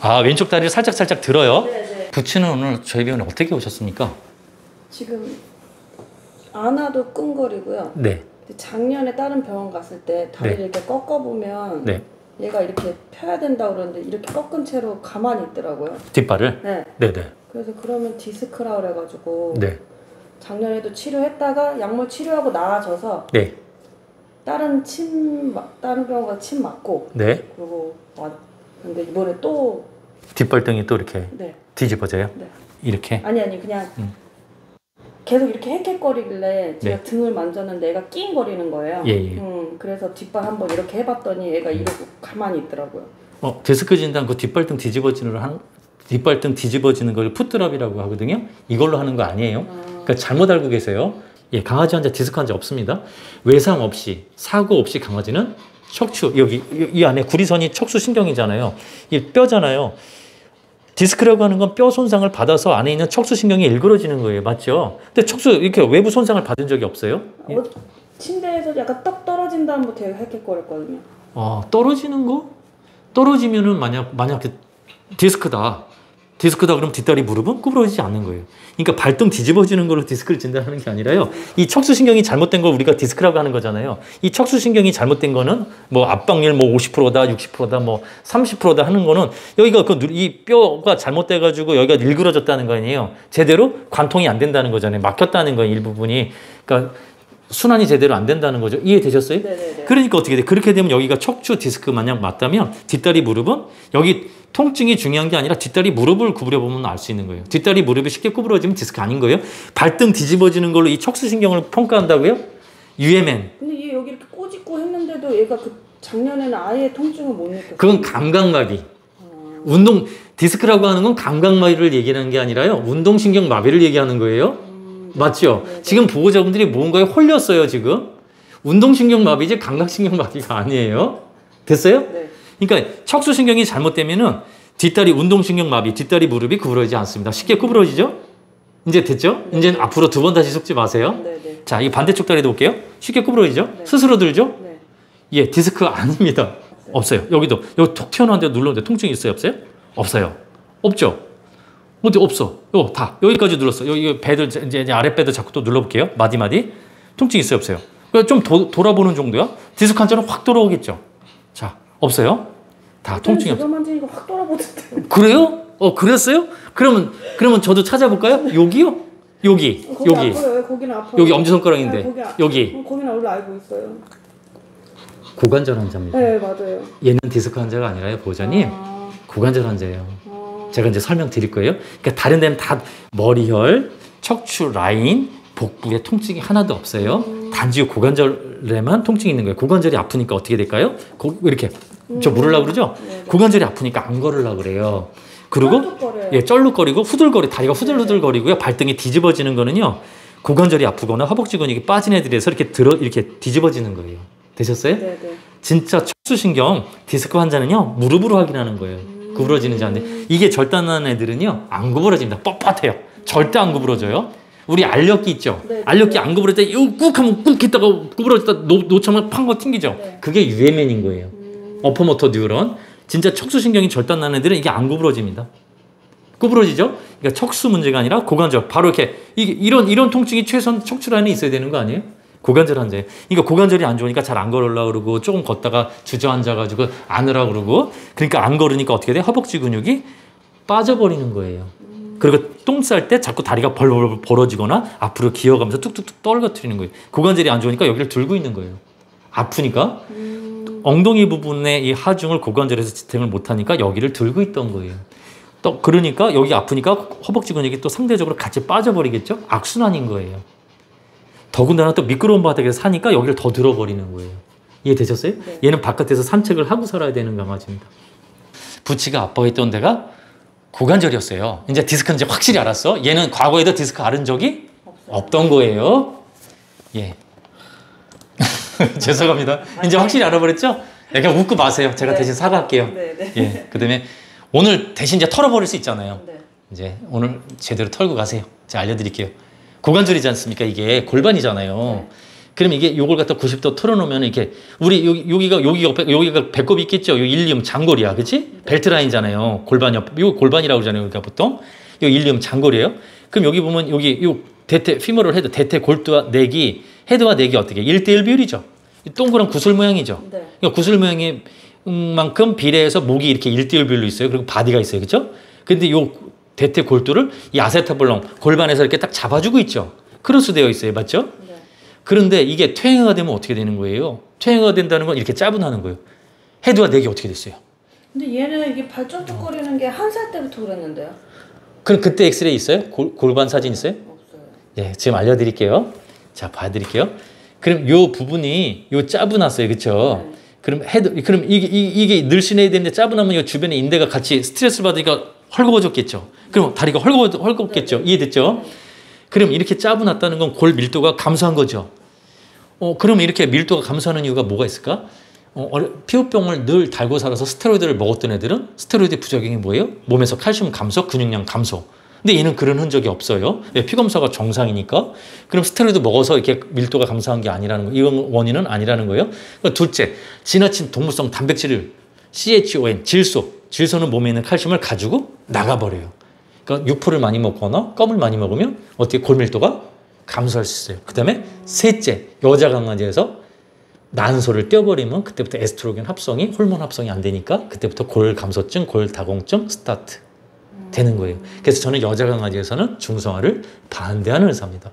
아, 왼쪽 다리를 살짝 들어요? 네네. 부치는 오늘 저희 병원에 어떻게 오셨습니까? 지금 안아도 끙거리고요. 네. 작년에 다른 병원 갔을 때 다리를 네. 이렇게 꺾어보면 네. 얘가 이렇게 펴야 된다고 그러는데 이렇게 꺾은 채로 가만히 있더라고요. 뒷발을? 네. 네네. 그래서 그러면 디스크라 그래가지고 네. 작년에도 치료했다가 약물 치료하고 나아져서 네. 다른 병원 가서 침 맞고 네. 그리고 근데 이번에 또 뒷발등이 또 이렇게 네. 뒤집어져요? 네. 이렇게? 아니 그냥 계속 이렇게 헥헥거리길래 제가 네. 등을 만졌는데 얘가 낑거리는 거예요. 예. 그래서 뒷발 한번 이렇게 해봤더니 얘가 이러고 가만히 있더라고요. 디스크 진단 그 뒷발등 뒤집어지는 걸 풋드랍이라고 하거든요. 이걸로 하는 거 아니에요. 그러니까 잘못 알고 계세요. 예, 강아지 환자, 디스크 환자 없습니다. 외상 없이, 사고 없이 강아지는 척추, 여기 이 안에 구리선이 척수 신경이잖아요. 이 뼈잖아요. 디스크라고 하는 건 뼈 손상을 받아서 안에 있는 척수 신경이 일그러지는 거예요. 맞죠? 근데 척수 이렇게 외부 손상을 받은 적이 없어요? 예? 침대에서 약간 떡 떨어진 다음부터 되게 헥헥거렸거든요. 떨어지는 거? 떨어지면은 만약 디스크다 그러면 뒷다리 무릎은 구부러지지 않는 거예요. 그러니까 발등 뒤집어지는 걸로 디스크를 진단하는 게 아니라요. 이 척수신경이 잘못된 걸 우리가 디스크라고 하는 거잖아요. 이 척수신경이 잘못된 거는 뭐 압박률 뭐 50%다, 60%다, 뭐 30%다 하는 거는 여기가 이 뼈가 잘못돼가지고 여기가 일그러졌다는 거 아니에요. 제대로 관통이 안 된다는 거잖아요. 막혔다는 거예요, 일부분이. 그러니까 순환이 제대로 안 된다는 거죠. 이해되셨어요? 네네네. 그러니까 어떻게 돼? 그렇게 되면 여기가 척추 디스크 마냥 맞다면 뒷다리 무릎은 여기 통증이 중요한 게 아니라 뒷다리 무릎을 구부려 보면 알 수 있는 거예요. 뒷다리 무릎이 쉽게 구부러지면 디스크 아닌 거예요. 발등 뒤집어지는 걸로 이 척수신경을 평가한다고요? UMN. 근데 얘 여기 이렇게 꼬집고 했는데도 얘가 작년에는 아예 통증을 못 느꼈어요. 그건 감각마비. 디스크라고 하는 건 감각마비를 얘기하는 게 아니라요. 운동신경 마비를 얘기하는 거예요. 맞죠? 네네. 지금 보호자분들이 뭔가에 홀렸어요, 지금. 운동신경 마비지 감각신경 마비가 아니에요. 됐어요? 네. 그러니까 척수신경이 잘못되면은 뒷다리 운동신경 마비, 뒷다리 무릎이 구부러지지 않습니다. 쉽게 구부러지죠? 이제 됐죠? 네. 이제 앞으로 두 번 다시 속지 마세요. 네네. 자, 이 반대쪽 다리도 볼게요. 쉽게 구부러지죠? 네. 스스로 들죠? 네. 예, 디스크 아닙니다. 없어요. 여기 톡 튀어나왔는데 눌렀는데 통증이 있어요? 없어요? 없어요. 없죠? 어디 없어? 다 여기까지 눌렀어. 여기 배들 이제 아랫배도 자꾸 또 눌러볼게요. 마디마디 통증 있어요? 없어요? 좀 돌아보는 정도야. 디스크 환자는 확 돌아오겠죠. 자, 없어요? 다 통증이 없어요. 제가 만지니까 확 돌아보던데. 그래요? 그랬어요? 그러면 저도 찾아볼까요? 여기요? 여기. 아파요. 왜 거기는 아파요? 여기 엄지손가락인데. 네, 여기. 거기는 원래 알고 있어요. 고관절 환자입니다. 네, 맞아요. 얘는 디스크 환자가 아니라요, 보호자님. 고관절 환자예요. 제가 이제 설명드릴 거예요. 그러니까 다른 데는 다 머리혈, 척추 라인, 복부에 통증이 하나도 없어요. 단지 고관절에만 통증이 있는 거예요. 고관절이 아프니까 어떻게 될까요? 이렇게 저 물으려고 그러죠? 네네. 고관절이 아프니까 안 걸으려고 그래요. 그리고 쩔뚝거려요. 예, 쩔룩거리고 다리가 후들후들거리고요. 발등이 뒤집어지는 거는요. 고관절이 아프거나 허벅지 근육이 빠진 애들에서 이렇게 뒤집어지는 거예요. 되셨어요? 네네. 진짜 척수신경 디스크 환자는요. 무릎으로 확인하는 거예요. 구부러지는지 안 돼. 이게 절단난 애들은요. 안 구부러집니다. 뻣뻣해요. 절대 안 구부러져요. 우리 알력기 있죠? 네, 알력기 네. 안 구부러질 때 꾹 하면 꾹 했다가 구부러졌다 놓자면 팡거 튕기죠? 네. 그게 UMN인 거예요. 어퍼모터 뉴런. 진짜 척수신경이 절단난 애들은 이게 안 구부러집니다. 구부러지죠? 그러니까 척수 문제가 아니라 고관절. 바로 이렇게 이런 통증이 최소한 척추 라인에 있어야 되는 거 아니에요? 고관절 환자예요. 그러니까 고관절이 안 좋으니까 잘 안 걸으려고 그러고 조금 걷다가 주저앉아가지고 안으라고 그러고 그러니까 안 걸으니까 어떻게 돼? 허벅지 근육이 빠져버리는 거예요. 그리고 똥 쌀 때 자꾸 다리가 벌벌 벌어지거나 앞으로 기어가면서 뚝뚝뚝 떨어뜨리는 거예요. 고관절이 안 좋으니까 여기를 들고 있는 거예요. 아프니까 엉덩이 부분의 이 하중을 고관절에서 지탱을 못하니까 여기를 들고 있던 거예요. 또 그러니까 여기 아프니까 허벅지 근육이 또 상대적으로 같이 빠져버리겠죠? 악순환인 거예요. 더군다나 또 미끄러운 바닥에서 사니까 여기를 더 들어버리는 거예요. 이해되셨어요? 네. 얘는 바깥에서 산책을 하고 살아야 되는 강아지입니다. 부치가 아파했던 데가 고관절이었어요. 이제 디스크는 이제 확실히 알았어. 얘는 과거에도 디스크 앓은 적이 없던 거예요. 예. 죄송합니다. 이제 확실히 알아버렸죠? 그냥 웃고 마세요. 제가 네. 대신 사과할게요. 네네. 예. 그 다음에 오늘 대신 이제 털어버릴 수 있잖아요. 네. 이제 오늘 제대로 털고 가세요. 제가 알려드릴게요. 고관절이지 않습니까? 이게 골반이잖아요. 네. 그럼 이게 요걸 갖다 90도 틀어놓으면 이렇게 우리 여기가 배꼽이 있겠죠. 요 일리움 장골이야, 그렇지? 벨트 라인잖아요. 골반 옆, 요 골반이라고 그러잖아요. 그러니까 보통 요 일리움 장골이에요. 그럼 여기 보면 여기 요 대퇴 피모럴 헤드, 대퇴 골두와 내기, 헤드와 내기 어떻게 1대1 비율이죠. 동그란 구슬 모양이죠. 네. 그러니까 구슬 모양이 만큼 비례해서 목이 이렇게 1대1 비율로 있어요. 그리고 바디가 있어요, 그렇죠? 근데 요 대퇴 골두를 이 아세타블럼 골반에서 이렇게 딱 잡아주고 있죠. 크로스 되어 있어요, 맞죠? 네. 그런데 이게 퇴행화가 되면 어떻게 되는 거예요? 퇴행화가 된다는 건 이렇게 짜분하는 거예요. 헤드와 넥이 어떻게 됐어요? 근데 얘는 이게 발전축거리는 게 한 살 때부터 그랬는데요? 그럼 그때 엑스레이 있어요? 골반 사진 있어요? 없어요. 예, 지금 알려드릴게요. 자, 봐드릴게요. 그럼 요 부분이 요 짜분했어요, 그렇죠? 네. 그럼 그럼 이게 늘씬해야 되는데 짜분하면 이 주변에 인대가 같이 스트레스 받으니까 헐거워졌겠죠. 그럼 다리가 헐겁겠죠. 네. 이해됐죠? 그럼 이렇게 짜분했다는 건 골 밀도가 감소한 거죠. 그럼 이렇게 밀도가 감소하는 이유가 뭐가 있을까? 피부병을 늘 달고 살아서 스테로이드를 먹었던 애들은 스테로이드 부작용이 뭐예요? 몸에서 칼슘 감소, 근육량 감소. 근데 얘는 그런 흔적이 없어요. 왜? 피검사가 정상이니까. 그럼 스테로이드 먹어서 이렇게 밀도가 감소한 게 아니라는 거, 이건 원인은 아니라는 거예요. 둘째, 지나친 동물성 단백질을 CHON, 질소는 몸에 있는 칼슘을 가지고 나가버려요. 그러니까 육포를 많이 먹거나 껌을 많이 먹으면 어떻게 골밀도가 감소할 수 있어요. 그 다음에 셋째, 여자 강아지에서 난소를 떼어버리면 그때부터 에스트로겐 합성이, 호르몬 합성이 안 되니까 그때부터 골 감소증, 골 다공증 스타트 되는 거예요. 그래서 저는 여자 강아지에서는 중성화를 반대하는 의사입니다.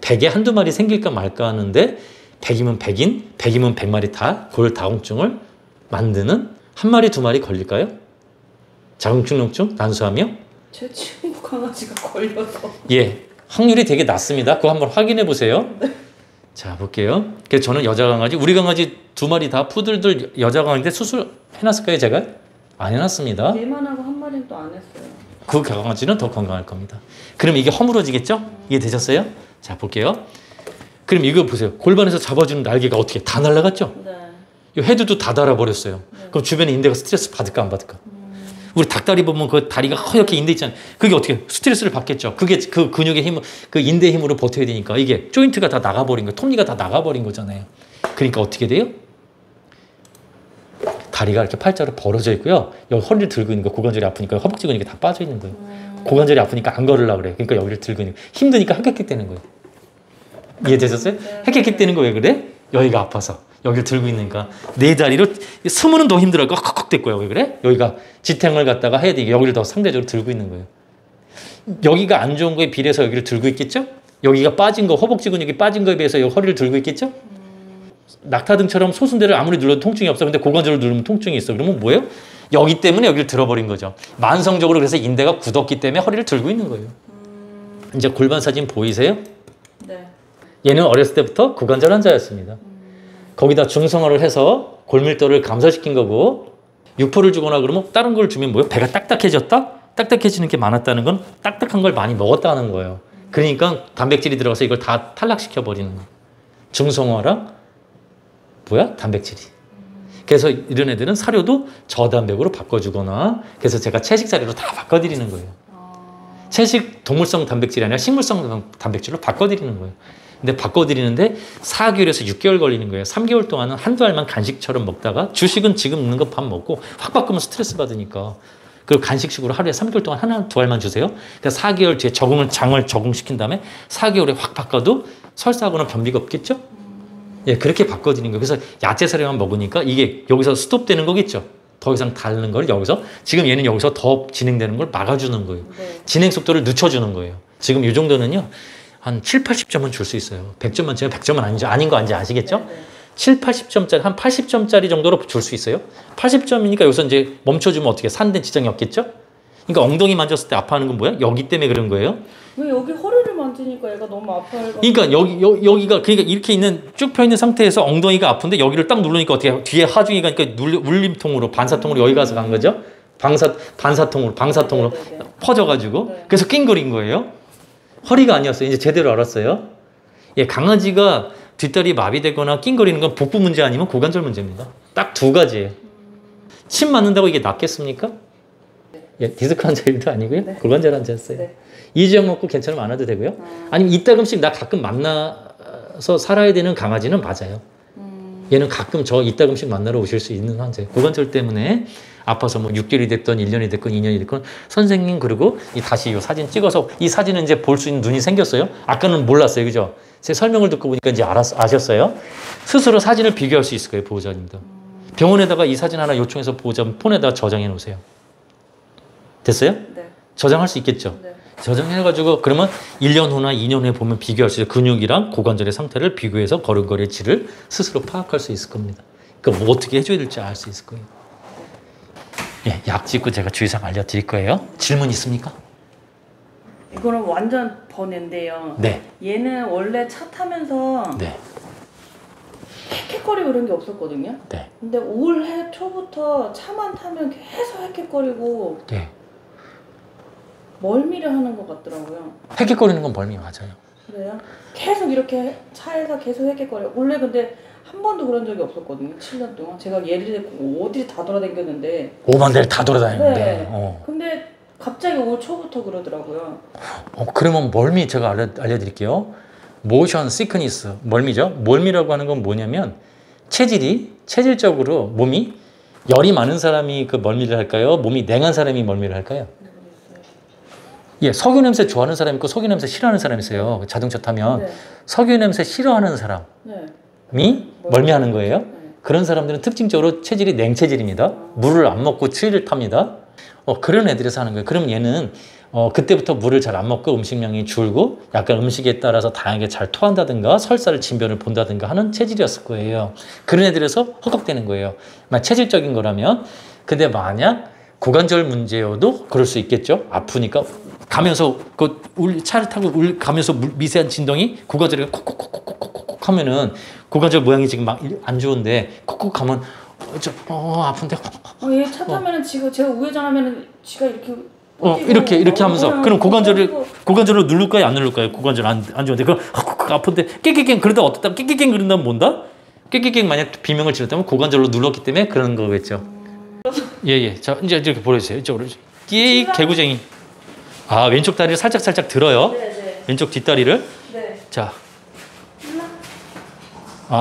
100에 한두 마리 생길까 말까 하는데 100이면 100마리 다 골 다공증을 만드는 한 마리 두 마리 걸릴까요? 자궁축농증 난소하며? 제 친구 강아지가 걸려서. 예, 확률이 되게 낮습니다. 그거 한번 확인해 보세요. 네. 자, 볼게요. 그래서 저는 여자 강아지, 우리 강아지 두 마리 다 푸들들 여자 강아지인데 수술 해놨을까요, 제가? 안 해놨습니다. 얘만 하고 한 마리는 또 안 했어요. 그 강아지는 더 건강할 겁니다. 그럼 이게 허물어지겠죠? 이해되셨어요? 자, 볼게요. 그럼 이거 보세요. 골반에서 잡아주는 날개가 어떻게 다 날아갔죠? 네. 이 헤드도 다 달아버렸어요. 네. 그럼 주변에 인대가 스트레스 받을까 안 받을까? 우리 닭다리 보면 그 다리가 허옇게 인대 있잖아요. 그게 어떻게 스트레스를 받겠죠. 그게 그 근육의 힘, 그 인대 힘으로 버텨야 되니까 이게 조인트가 다 나가버린 거, 톱니가 다 나가버린 거잖아요. 그러니까 어떻게 돼요? 다리가 이렇게 팔자로 벌어져 있고요. 여기 허리를 들고 있는 거, 고관절이 아프니까 허벅지 근육이 다 빠져 있는 거예요. 고관절이 아프니까 안 걸으려고 그래요. 그러니까 여기를 들고 있는 거예요. 힘드니까 헥헥헥대는 거예요. 이해되셨어요? 헥헥헥대는 거 왜 그래? 여기가 아파서. 여기를 들고 있으니까 네 다리로 스무는 더 힘들어요. 컥컥 됐고요. 왜 그래? 여기가 지탱을 갖다가 해야 되게 여기를 더 상대적으로 들고 있는 거예요. 여기가 안 좋은 거에 비례해서 여기를 들고 있겠죠? 여기가 빠진 거, 허벅지 근육이 빠진 거에 비해서 여기 허리를 들고 있겠죠? 낙타등처럼 소순대를 아무리 눌러도 통증이 없어. 근데 고관절을 누르면 통증이 있어. 그러면 뭐예요? 여기 때문에 여기를 들어버린 거죠. 만성적으로 그래서 인대가 굳었기 때문에 허리를 들고 있는 거예요. 이제 골반 사진 보이세요? 네. 얘는 어렸을 때부터 고관절 환자였습니다. 거기다 중성화를 해서 골밀도를 감소시킨 거고, 육포를 주거나 그러면 다른 걸 주면 뭐예요? 배가 딱딱해졌다? 딱딱해지는 게 많았다는 건 딱딱한 걸 많이 먹었다는 거예요. 그러니까 단백질이 들어가서 이걸 다 탈락시켜버리는 거예요. 중성화랑 뭐야? 단백질이. 그래서 이런 애들은 사료도 저단백으로 바꿔주거나, 그래서 제가 채식 사료로 다 바꿔드리는 거예요. 채식 동물성 단백질이 아니라 식물성 단백질로 바꿔드리는 거예요. 근데 바꿔드리는데 4개월에서 6개월 걸리는 거예요. 3개월 동안은 한두 알만 간식처럼 먹다가, 주식은 지금 먹는 거 밥 먹고 확 바꾸면 스트레스 받으니까, 그리고 간식식으로 하루에 3개월 동안 하나 두 알만 주세요. 그러니까 4개월 뒤에 장을 적응시킨 다음에 4개월에 확 바꿔도 설사하거나 변비가 없겠죠? 예, 그렇게 바꿔드리는 거예요. 그래서 야채 사료만 먹으니까 이게 여기서 스톱되는 거겠죠. 더 이상 다른 걸 여기서, 지금 얘는 여기서 더 진행되는 걸 막아주는 거예요. 네. 진행 속도를 늦춰주는 거예요. 지금 이 정도는요, 한 7, 80점은 줄 수 있어요. 100점 만점에 100점은 아니죠. 아닌 거 아닌지 아시겠죠? 네, 네. 7, 80점짜리, 한 80점짜리 정도로 줄 수 있어요. 80점이니까 여기서 이제 멈춰주면 어떻게 산데 지장이 없겠죠? 그러니까 엉덩이 만졌을 때 아파하는 건 뭐야? 여기 때문에 그런 거예요. 왜 여기 허리를 만지니까 얘가 너무 아파요? 그러니까 여기가, 그러니까 이렇게 있는, 쭉 펴있는 상태에서 엉덩이가 아픈데 여기를 딱 누르니까 어떻게 뒤에 하중이 가니까 울림통으로, 반사통으로 여기 가서 간 거죠? 반사통으로 네. 퍼져가지고. 네. 그래서 낑거린 거예요. 허리가 아니었어요. 이제 제대로 알았어요. 예, 강아지가 뒷다리 마비되거나 낑거리는 건 복부 문제 아니면 고관절 문제입니다. 딱 두 가지예요. 침 맞는다고 이게 낫겠습니까? 예, 디스크 환자일도 아니고요. 네. 고관절 환자였어요. 네. 이주약 먹고 괜찮으면 안 와도 되고요. 아니면 이따금씩 나 가끔 만나 혼자서 살아야 되는 강아지는 맞아요. 얘는 가끔 저 이따금씩 만나러 오실 수 있는 환자예요. 고관절 때문에 아파서 뭐 6개월이 됐건 1년이 됐건 2년이 됐건 선생님 그리고 다시 이 사진 찍어서 이 사진은 이제 볼 수 있는 눈이 생겼어요. 아까는 몰랐어요. 그죠? 제 설명을 듣고 보니까 이제 아셨어요. 스스로 사진을 비교할 수 있을 거예요. 보호자님도. 병원에다가 이 사진 하나 요청해서 보호자 폰에다가 저장해 놓으세요. 됐어요? 네. 저장할 수 있겠죠? 네. 저장해가지고 그러면 1년 후나 2년 후에 보면 비교할 수 있어요. 근육이랑 고관절의 상태를 비교해서 걸음걸이의 질을 스스로 파악할 수 있을 겁니다. 그러니까 뭐 어떻게 해줘야 될지 알 수 있을 거예요. 예, 약 찍고 제가 주의사항 알려드릴 거예요. 질문 있습니까? 이거는 완전 번외인데요. 네. 얘는 원래 차 타면서 네. 헥헥거리고 그런 게 없었거든요. 네. 근데 올해 초부터 차만 타면 계속 헥헥거리고 네. 멀미를 하는 것 같더라고요. 헥헥거리는 건 멀미 맞아요. 그래요? 계속 이렇게 차에서 계속 헥헥거려. 원래 근데 한 번도 그런 적이 없었거든요. 7년 동안. 제가 얘를 데리고 어디 다 돌아다녔는데. 오만 대를 다 돌아다니는데. 네. 근데 갑자기 올 초부터 그러더라고요. 그러면 멀미 제가 알려드릴게요. 모션 시크니스, 멀미죠. 멀미라고 하는 건 뭐냐면 체질적으로 몸이 열이 많은 사람이 그 멀미를 할까요? 몸이 냉한 사람이 멀미를 할까요? 예, 석유 냄새 좋아하는 사람이 있고 석유 냄새 싫어하는 사람이 있어요. 자동차 타면 네. 석유 냄새 싫어하는 사람이 네. 멀미하는 거예요. 네. 그런 사람들은 특징적으로 체질이 냉체질입니다. 물을 안 먹고 추위를 탑니다. 그런 애들에서 하는 거예요. 그럼 얘는 그때부터 물을 잘 안 먹고 음식량이 줄고 약간 음식에 따라서 다양하게 잘 토한다든가 설사를 진변을 본다든가 하는 체질이었을 거예요. 그런 애들에서 허걱대는 거예요. 체질적인 거라면. 근데 만약 고관절 문제여도 그럴 수 있겠죠. 아프니까 가면서 차를 타고 가면서 미세한 진동이 고관절에 콕콕콕콕콕콕 하면은 고관절 모양이 지금 막 안 좋은데 콕콕 하면 아픈데. 얘 차 타면은 지금 제가 우회전하면은 지가 이렇게 이렇게 하면서 그럼 고관절을 누를까요? 안 누를까요? 고관절 안 좋은데 그럼 아픈데 깨깨깽 그러다 어떻다 깨깨깽 그런다면 뭔다? 깨깨깽 만약 비명을 지르다면 고관절로 눌렀기 때문에 그런 거겠죠. 예예. 자 이제 이렇게 보여주세요. 이쪽으로. 이 개구쟁이. 왼쪽 다리를 살짝 들어요. 네네. 왼쪽 뒷다리를. 네. 자.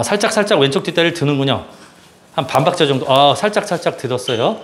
살짝 왼쪽 뒷다리를 드는군요. 한 반박자 정도. 살짝 들었어요.